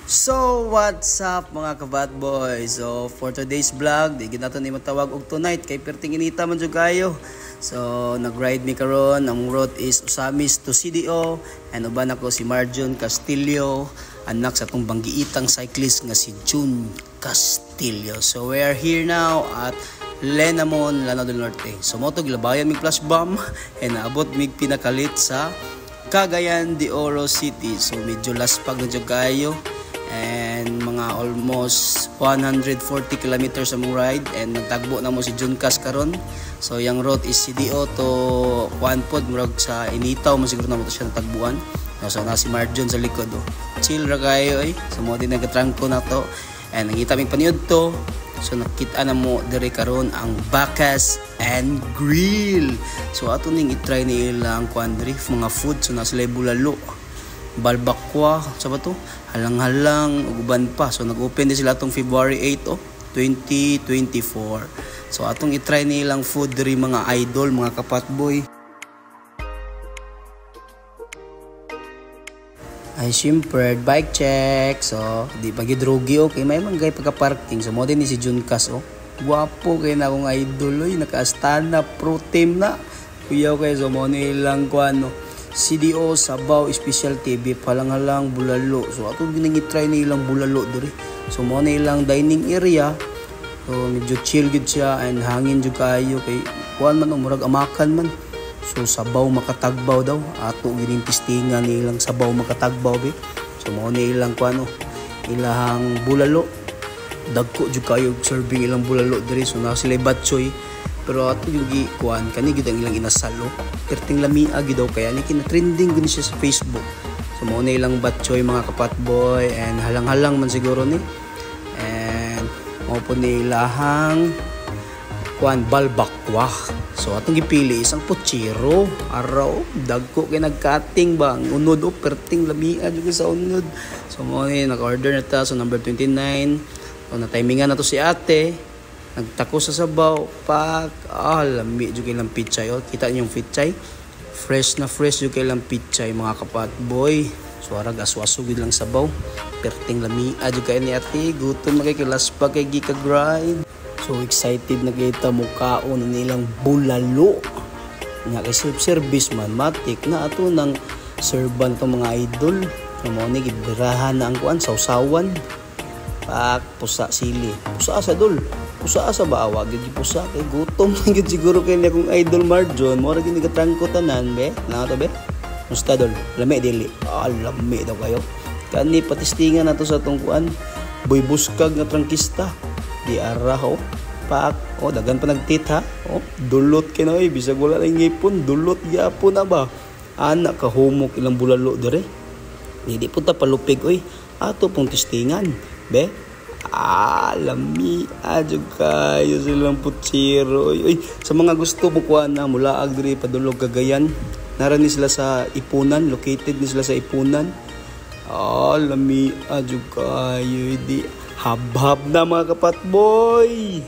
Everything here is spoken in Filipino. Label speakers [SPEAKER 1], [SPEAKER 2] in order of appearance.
[SPEAKER 1] So, what's up mga kabat boys? So, for today's vlog, di nato ni matawag og tonight kay perting inita man jud kayo. So, nag-ride mi karon. Ang route is Usamis to CDO and uban ako si Marjon Castillo, anak sa tong banggiitang cyclist nga si June Castillo. So, we are here now at Lenamon, Lanao del Norte. So, moto gilabayan mig flash bomb and naabot mig pinakalit sa Cagayan de Oro City. So, medyo laspag na jud kayo. And mga almost 140 kilometers ang ride and nagtagbo na mo si Junkas karon. So yung route is CDO to Juanpod murag sa Initaw mo siguro na mo to siya natagbuan. So na si Marjon sa likod chill ra kayo so mo din nagatrangko na to and nangita mig paniud to. So nakita na mo dire karon ang Bacchus and Grill. So ato ning i-try ni ilang kuandri mga food. So na sila bulalo, balbakwa, sa ba to? Halang-halang, uban pa. So nag-open din sila atong February 8, 2024. So atong i-try nilang food diri mga idol, mga kapatboy. Ay syempre, bike check. So di pa gidrogi okay, may manggay pagka-parking. So mo din ni si Junkas Guwapo kay na akong idol naka-astana pro team na. Kuyaw kay so mo nilang kuano CDO Sabaw Specialty Beef halang-halang bulalo. So ato ginagi-try na ilang bulalo diri. So mo na ilang dining area. So medyo chill gid siya and hangin jud kayo kay kuan man murag amakan man. So sabaw makatagbaw daw. Ato gining testingan ni ilang sabaw makatagbaw be. So mo na ilang kuano ilang bulalo. Dagko jud kayo serving ilang bulalo diri. So na sila batchoy. Pero ato yung gikuan kani gid ang ilang inasalo perting lamia gid daw kaya ni kina-trending gid siya sa Facebook. So mo na ilang batchoy mga kapatboy and halang-halang man siguro ni. And mo po ni ilahang kuan balbakwa. So atong gipili isang puchiro araw dagko kay nagkating ba ang unod perting lamia jud sa unod. So mo ni nag-order na ta so number 29. So na timingan na to si ate. Nagtako sa sabaw, pak, lami jud kay lang pichay. Kita niyo yung pichay? Fresh na fresh jud kay lang pichay mga kapatboy. So arag aswaso gid lang sabaw. Perting lami jud kay ni ate, gutom na kay laspa kay gika-grind. So excited na kita mukaon nilang bulalo. Nya kay self-service man matik na ato nang serban tong mga idol. Mo ni gibirahan na ang kuan sausawan. Pak, pusa sili. Pusa sa dul. Pusa sa baawa gid pusa kay gutom gid siguro kay ni akong idol Marjon mo ra gid nagatrangko tanan be na to be musta dol lami dili lami daw kayo kani patistingan nato sa tong kuan boy buskag nga trangkista di araw pak dagan pa nagtit ha dulot kay na bisag wala lang ngipon dulot gyapon na ba anak ka humok ilang bulalo dire di punta palupig ato pong testingan be. Lami adyo kayo silang putsiro. Sa mga gusto mo kuha na mula agri padulog Cagayan. Narani sila sa Ipunan, located ni sila sa Ipunan. Lami adyo kayo di habhab na mga kapatboy.